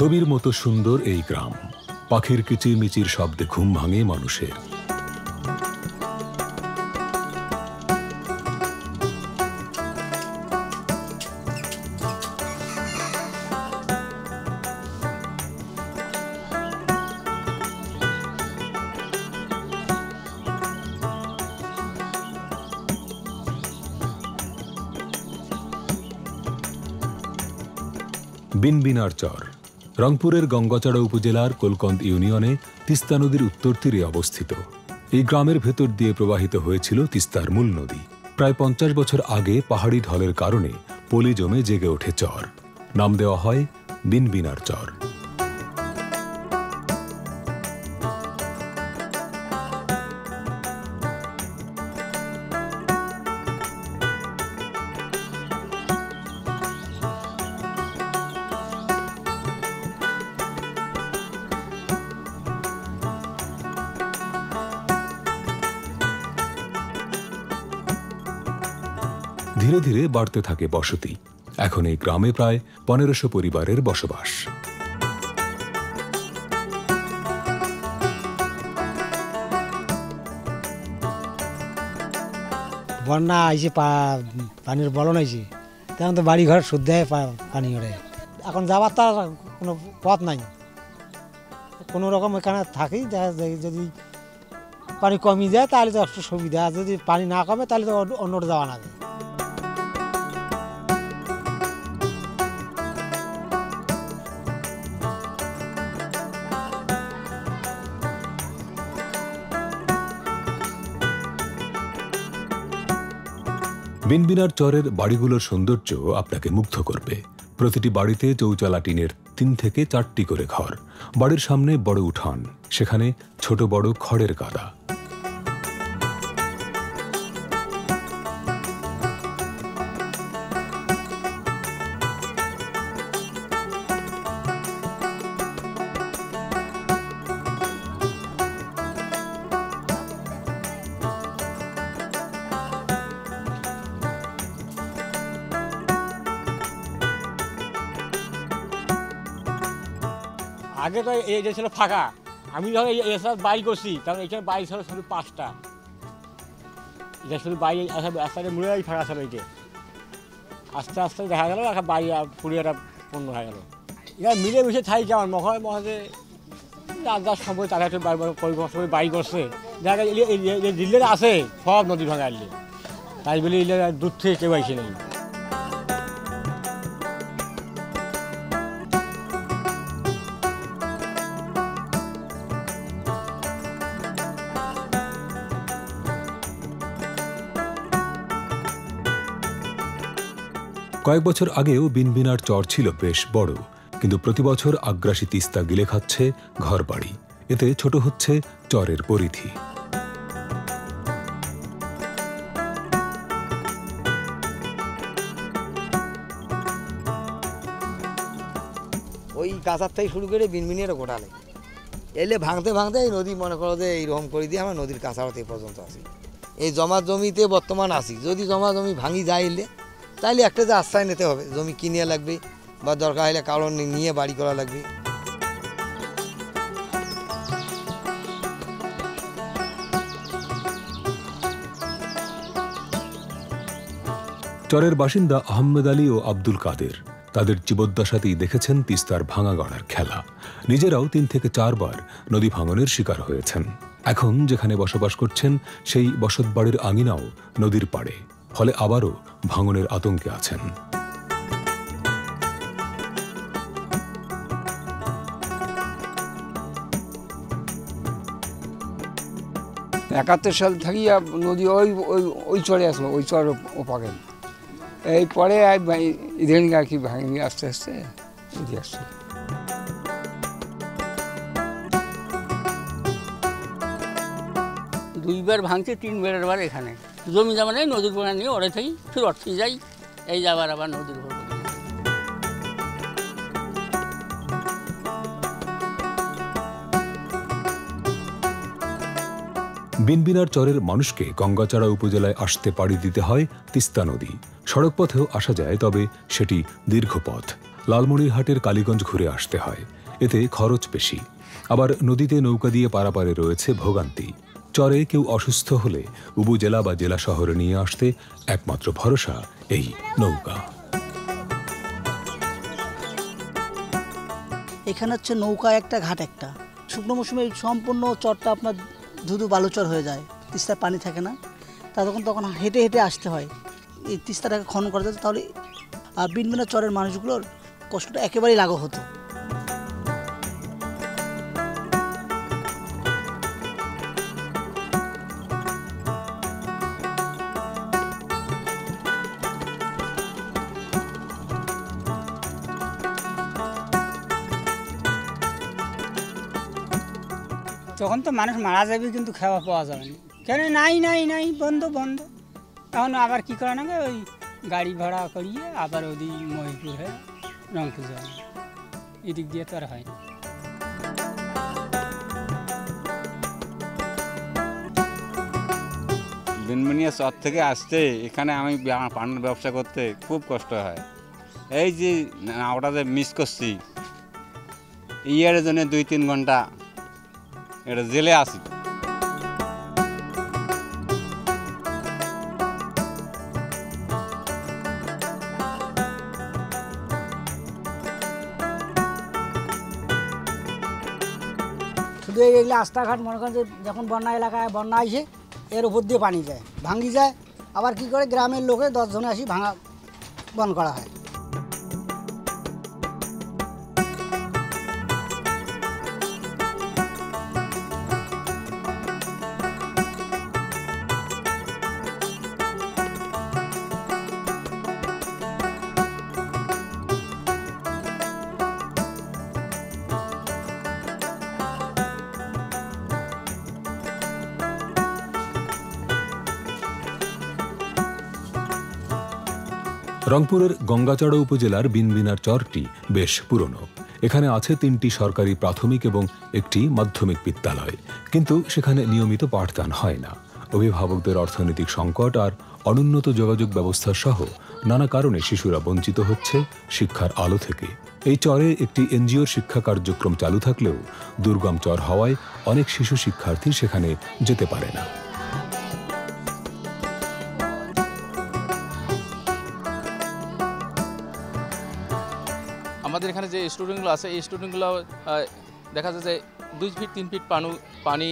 ছবির মতো সুন্দর এই গ্রাম, পাখির কিচিরমিচির শব্দে ঘুম ভাঙে মানুষের। বিনবিনার চর রংপুরের গঙ্গাচড়া উপজেলার কোলকন্দ ইউনিয়নে তিস্তা নদীর উত্তর তীরে অবস্থিত। এই গ্রামের ভেতর দিয়ে প্রবাহিত হয়েছিল তিস্তার মূল নদী। প্রায় 50 বছর আগে পাহাড়ি ঢলের কারণে পলি জমে জেগে ওঠে চর। নাম দেওয়া হয় বিনবিনার চর। ধীরে ধীরে বাড়তে থাকে বসতি। এখন এই গ্রামে প্রায় 1500 পরিবারের বসবাস। বন্যা আইছে, পানির বলন আইছে, তখন তো বাড়ি ঘর শুদ্ধ পানি ঘরে। এখন যাবার তার কোনো পথ নাই, কোনো রকম এখানে থাকি। যদি পানি কমে যায় তাহলে তো একটু সুবিধা, যদি পানি না কমে তাহলে তো অন্যটা যাওয়া না যায়। বিনবিনার চরের বাড়িগুলোর সৌন্দর্য আপনাকে মুগ্ধ করবে। প্রতিটি বাড়িতে চৌচালা টিনের 3 থেকে 4টি করে ঘর। বাড়ির সামনে বড় উঠান, সেখানে ছোট বড় খড়ের গাদা। আগে তো এই যে ছিল ফাঁকা, আমি যখন এসব বাড়ি করছি তখন এখানে বাড়ি ছিল শুধু 5টা। এটা শুধু বাড়ি রাস্তাটা মুড়ে ফাঁকা ছিল। এইটা আস্তে আস্তে দেখা গেল একটা বাড়ি পুরো একটা পণ্য হয়ে গেল। এরা মিলে মিশে থাকি কেমন মহাজে রাজার সময় তারা একটু বাড়ি করছে। দেখা গেল দিল্লির আছে সব নদী ভাঙা এলে, তাই বলে দূর থেকে কেউ আইসে নেই। কয়েক বছর আগেও বিনবিনার চর ছিল বেশ বড়, কিন্তু প্রতি বছর আগ্রাসী তিস্তা গিলে খাচ্ছে ঘর বাড়ি। এতে ছোট হচ্ছে চরের পরিধি। ওই কাঁচার থেকে শুরু করে বিনবিনের গোটালে এলে ভাঙতে ভাঙতে এই নদী মনে করো যে এইরকম করে দিয়ে আমরা নদীর কাঁচাড়তে পর্যন্ত আসি। এই জমা জমিতে বর্তমান আসি, যদি জমা জমি ভাঙি যায় এলে তাইলে একটা যে আশ্রয় নিতে হবে, জমি কিনে লাগবে বা দরকার হলে কারো নিয়ে বাড়ি করা লাগবে। চরের বাসিন্দা আহমেদ আলী ও আব্দুল কাদের তাদের জীবদ্দশাতেই দেখেছেন তিস্তার ভাঙা গড়ার খেলা। নিজেরাও 3 থেকে 4 বার নদী ভাঙনের শিকার হয়েছেন। এখন যেখানে বসবাস করছেন সেই বসতবাড়ির আঙিনাও নদীর পাড়ে, ফলে আবারও ভাঙনের আতঙ্কে আছেন। 71 সাল থাকি নদী ওই চরে আসলো, ওই চর ওপাকে। এই পরে ইদানিং আর কি ভাঙি আস্তে আস্তে নদী আসছে। দুইবার ভাঙছে, 3বারের বার এখানে জমি জমা নেই, নদীর পোনা নিয়ে ওরে থাকি ফির অটকে যাই, এই যাবার আবার নদীর উপর। বিনবিনার চরের মানুষকে গঙ্গাচড়া উপজেলায় আসতে পাড়ি দিতে হয় তিস্তা নদী। সড়কপথেও আসা যায়, তবে সেটি দীর্ঘ পথ। লালমনিরহাটের কালীগঞ্জ ঘুরে আসতে হয়, এতে খরচ বেশি। আবার নদীতে নৌকা দিয়ে পারাপারে রয়েছে ভোগান্তি। চরে কেউ অসুস্থ হলে উপজেলা বা জেলা শহরে নিয়ে আসতে একমাত্র ভরসা এই নৌকা। এখানে হচ্ছে নৌকা একটা, ঘাট একটা। শুকনো মৌসুমে সম্পূর্ণ চরটা আপনার ধুধু বালুচর হয়ে যায়, তিস্তার পানি থাকে না, তখন হেঁটে হেঁটে আসতে হয় এই তিস্তাটাকে খনন করা যেত, তাহলে বিনবিনা চরের মানুষগুলোর কষ্টটা একেবারেই লাঘব হতো। তখন তো মানুষ মারা যাবে, কিন্তু খাওয়া পাওয়া যাবে না, কেন নাই বন্ধ। এখন আবার কি করে না, ওই গাড়ি ভাড়া করিয়ে আবার ওদিক মহিপুর হয়ে রংপুর যাওয়া, এদিক দিয়ে তো আর হয় না। বিনবিনিয়া চর থেকে আসতে এখানে আমি পানের ব্যবসা করতে খুব কষ্ট হয়। এই যে ওটা যে মিস করছি, ইয়ারের জন্য 2-3 ঘন্টা এটা জেলে আসি। শুধু এইগুলো রাস্তাঘাট মনে করেন যে যখন বন্যা এলাকায় বন্যা আসে, এর উপর দিয়ে পানি যায়, ভাঙি যায়, আবার কি করে গ্রামের লোকে 10 জনে আসি ভাঙা বন্ধ করা হয়। রংপুরের গঙ্গাচড়া উপজেলার বিনবিনার চরটি বেশ পুরনো। এখানে আছে 3টি সরকারি প্রাথমিক এবং একটি মাধ্যমিক বিদ্যালয়, কিন্তু সেখানে নিয়মিত পাঠদান হয় না। অভিভাবকদের অর্থনৈতিক সংকট আর অনুন্নত যোগাযোগ ব্যবস্থা সহ নানা কারণে শিশুরা বঞ্চিত হচ্ছে শিক্ষার আলো থেকে। এই চরে একটি এনজিওর শিক্ষা কার্যক্রম চালু থাকলেও দুর্গম চর হওয়ায় অনেক শিশু শিক্ষার্থী সেখানে যেতে পারে না। আমাদের এখানে যে স্টুডেন্টগুলো আছে, এই স্টুডেন্টগুলো দেখা যায় যে 2 ফিট 3 ফিট পানি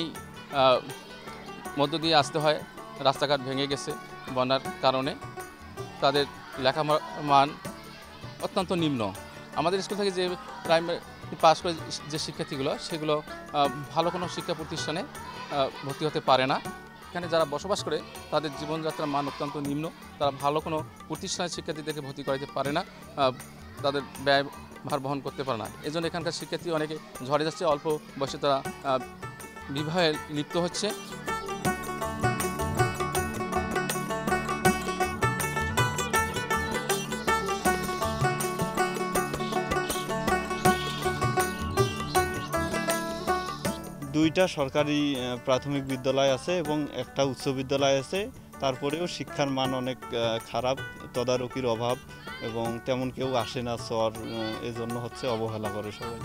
মধ্য দিয়ে আসতে হয়। রাস্তাঘাট ভেঙে গেছে বন্যার কারণে, তাদের লেখার মান অত্যন্ত নিম্ন। আমাদের স্কুল থেকে যে প্রাইমারি পাস করে যে শিক্ষার্থীগুলো, সেগুলো ভালো কোনো শিক্ষা প্রতিষ্ঠানে ভর্তি হতে পারে না। এখানে যারা বসবাস করে তাদের জীবনযাত্রার মান অত্যন্ত নিম্ন, তারা ভালো কোনো প্রতিষ্ঠানের শিক্ষার্থীদেরকে ভর্তি করাতে পারে না, তাদের ব্যয় ভার বহন করতে পারে না। এই জন্য এখানকার শিক্ষার্থী অনেকে ঝরে যাচ্ছে, অল্প বয়সে তারা বিবাহে লিপ্ত হচ্ছে। দুইটা সরকারি প্রাথমিক বিদ্যালয় আছে এবং একটা উচ্চ বিদ্যালয় আছে, তারপরেও শিক্ষার মান অনেক খারাপ, তদারকির অভাব এবং তেমন কেউ আসে না চর, এজন্য হচ্ছে অবহেলা করে সবাই।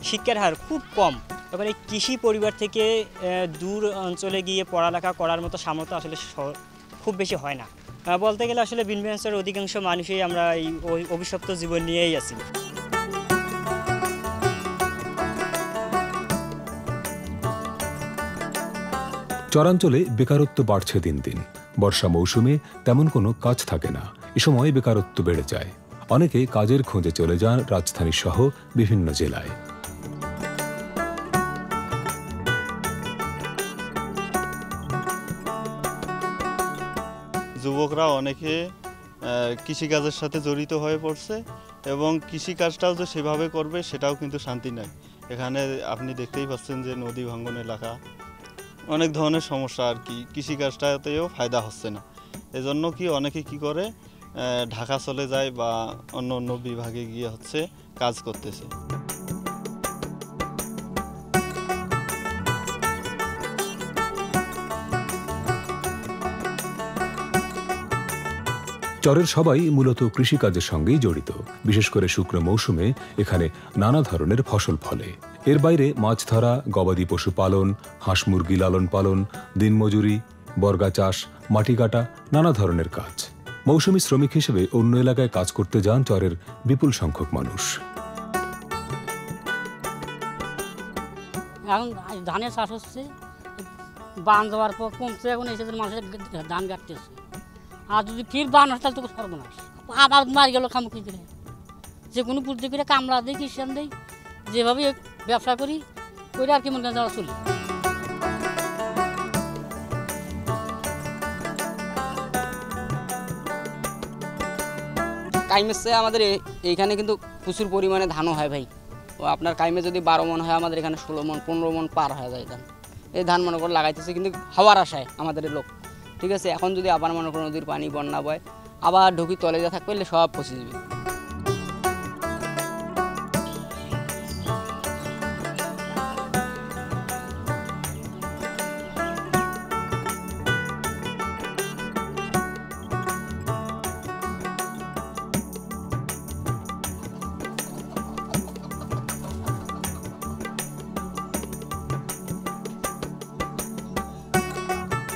শিক্ষার হার খুব কম। এবারে কৃষি পরিবার থেকে দূর অঞ্চলে গিয়ে পড়ালেখা করার মতো সামর্থ্য আসলে খুব বেশি হয় না। বলতে গেলে আসলে বিনবিনার অধিকাংশ মানুষই আমরা এই অভিশপ্ত জীবন নিয়েই আছি। চরাঞ্চলে বেকারত্ব বাড়ছে দিন দিন। বর্ষা মৌসুমে তেমন কোনো কাজ থাকে না, এ সময় বেকারত্ব বেড়ে যায়। অনেকে কাজের খোঁজে চলে যান রাজধানী সহ বিভিন্ন জেলায়। যুবকরা অনেকে কৃষিকাজের সাথে জড়িত হয়ে পড়ছে এবং কৃষিকাজটাও যে সেভাবে করবে সেটাও কিন্তু শান্তি নাই। এখানে আপনি দেখতেই পাচ্ছেন যে নদী ভাঙ্গন এলাকা, অনেক ধরনের সমস্যা আর কি, কৃষিকাজটাতেও ফায়দা হচ্ছে না। এজন্য কি অনেকে কি করে ঢাকা চলে যায় বা অন্য অন্য বিভাগে গিয়ে হচ্ছে কাজ করতেছে। চরের সবাই মূলত কৃষিকাজের সঙ্গেই জড়িত। বিশেষ করে শুকনো মৌসুমে এখানে নানা ধরনের ফসল ফলে। এর বাইরে মাছ ধরা, গবাদি পশু পালন, হাঁস মুরগি লালন পালন, দিনমজুরি, বর্গা চাষ, মাটি কাটা, নানা ধরনের কাজ। মৌসুমী শ্রমিক হিসেবে অন্য এলাকায় কাজ করতে যান চরের বিপুল সংখ্যক মানুষ। এখন ধানের চাষ হচ্ছে, বান যাওয়ার পর কমছে, এখন এসে মানুষের ধান কাটতেছে। আর যদি ফির বান হয় তাহলে তো সর্বনাশ, আবার মারি গেল খামুখি করে। যে কোনো বুদ্ধি করে কামলা দিই, খ্রিস্টান দিই, যেভাবে ব্যবসা করি করে আর কি মনে যাওয়া চলি। কাইমের চেয়ে আমাদের এইখানে কিন্তু প্রচুর পরিমাণে ধানও হয় ভাই। ও আপনার কাইমে যদি 12 মন হয়, আমাদের এখানে 16 মন 15 মন পার হয়ে যায় ধান। এই ধান মনে করে লাগাইতেছে কিন্তু হাওয়ার আশায় আমাদের লোক, ঠিক আছে। এখন যদি আবার মনে করো নদীর পানি বন্যা বয়, আবার ঢুকি তলে যা থাকবে সব পচে যাবে।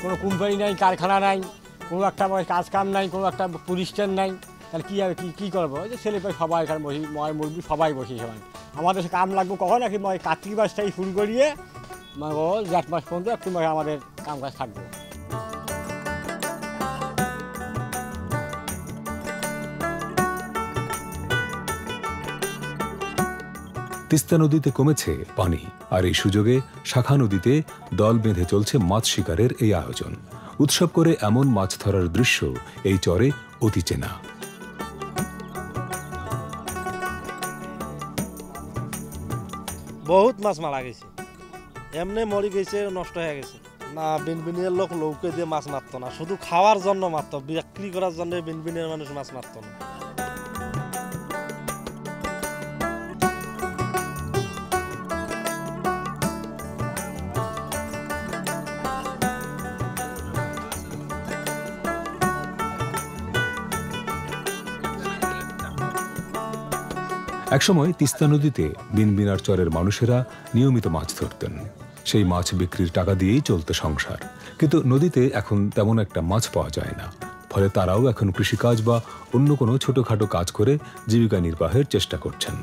কোনো কোম্পানি নাই, কারখানা নাই, কোনো একটা কাজ কাম নাই, কোনো একটা প্রতিষ্ঠান নাই, তাহলে কী হবে, কী করবো? ওই যে ছেলে পেয়ে সবাই এখানে বসি, ময় মুরগি সবাই বসি। সবাই আমাদের কাম লাগবো কখন, নাকি কার্তিক মাস থেকে শুরু করিয়ে জ্যাঠ মাস পর্যন্ত একটু আমাদের কাম কাজ থাকবে। তিস্তা নদীতে কমেছে পানি, আর এই সুযোগে শাখা নদীতে দল বেঁধে চলছে মাছ শিকারের এই আয়োজন। উৎসব করে এমন মাছ ধরার দৃশ্য এই চরে অতি চেনা। বহুত মাছ মারা গেছে, এমনি মরি গেছে, নষ্ট হয়ে গেছে। না, বিনবিনের লোক লৌকে দিয়ে মাছ মারতো না, শুধু খাওয়ার জন্য মারতো, বিক্রি করার জন্য বিনবিনের মানুষ মাছ মারতো না। একসময় তিস্তা নদীতে বিনবিনার চরের মানুষেরা নিয়মিত মাছ ধরতেন। সেই মাছ বিক্রির টাকা দিয়েই চলত সংসার। কিন্তু নদীতে এখন তেমন একটা মাছ পাওয়া যায় না, ফলে তারাও এখন কৃষিকাজ বা অন্য কোনো ছোটখাটো কাজ করে জীবিকা নির্বাহের চেষ্টা করছেন।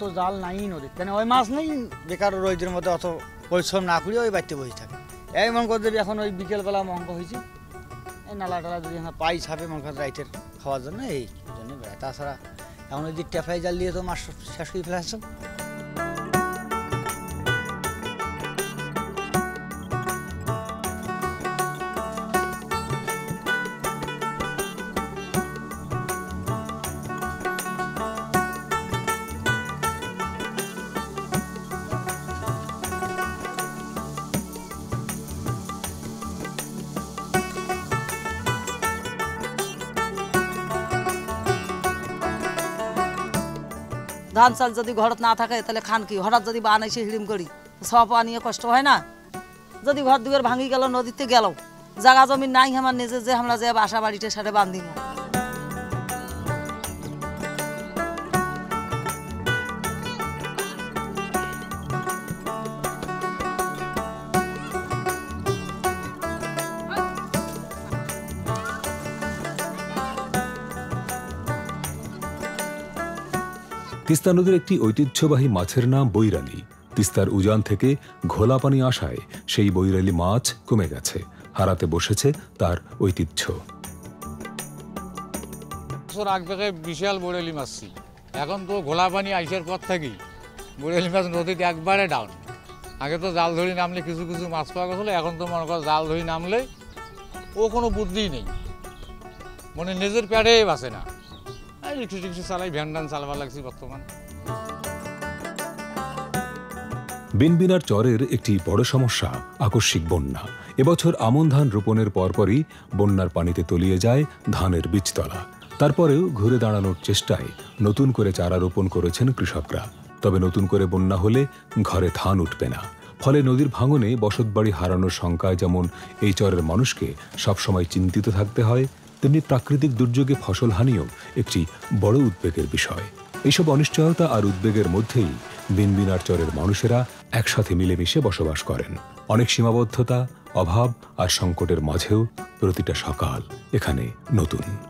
তো জাল নাই নদীর, কেন ওই মাছ নেই, বেকার রোদের মধ্যে অত পরিশ্রম না করি ওই বাড়িতে বসে থাকে। এই মন করে এখন ওই বিকেলবেলা মঙ্গ হয়েছে, এই নালা টালা যদি পাই ছাপে মন করে রাইটের খাওয়ার জন্য, এই জন্য তাছাড়া এখন ওই দিক টেফাই জাল দিয়ে তো মাছ শেষ করে ফেলে আসছেন। ধান চাল যদি ঘরত না থাকে তাহলে খান কি? হঠাৎ যদি বান এসে হিড়িম করি, সব নিয়ে কষ্ট হয় না? যদি ঘর দুয়ার ভাঙি গেল, নদীতে গেল, জায়গা জমি নাই আমার নিজে, যে আমরা যে বাসা বাড়িতে সাথে বান্ধিব। তিস্তা নদীর একটি ঐতিহ্যবাহী মাছের নাম বৈরালী। তিস্তার উজান থেকে ঘোলা পানি আসায় সেই বৈরালী মাছ কমে গেছে, হারাতে বসেছে তার ঐতিহ্য। আগে বিশাল বৈরালী মাছ ছিল, এখন তো ঘোলা পানি আইসার পর থেকেই বৈরালী মাছ নদীতে একবারে ডাউন। আগে তো জাল ধরি নামলে কিছু কিছু মাছ পাওয়া গেছিলো, এখন তো মনে করো জাল ধরি নামলে ও কোনো বুদ্ধিই নেই, মানে নিজের প্যাডেই বাঁচে না। রিক্সা টিক্সা চালাই, ভ্যান ট্যান চালাবার লাগছে বর্তমান। বিনবিনার চরের একটি বড় সমস্যা আকস্মিক বন্যা। এবছর আমন ধান রোপণের পরপরই বন্যার পানিতে তলিয়ে যায় ধানের বীজতলা। তারপরেও ঘুরে দাঁড়ানোর চেষ্টায় নতুন করে চারা রোপণ করেছেন কৃষকরা। তবে নতুন করে বন্যা হলে ঘরে ধান উঠবে না। ফলে নদীর ভাঙনে বসতবাড়ি হারানোর শঙ্কায় যেমন এই চরের মানুষকে সবসময় চিন্তিত থাকতে হয়, তেমনি প্রাকৃতিক দুর্যোগে ফসলহানিও একটি বড় উদ্বেগের বিষয়। এইসব অনিশ্চয়তা আর উদ্বেগের মধ্যেই বিনবিনার চরের মানুষেরা একসাথে মিলেমিশে বসবাস করেন। অনেক সীমাবদ্ধতা, অভাব আর সংকটের মাঝেও প্রতিটা সকাল এখানে নতুন।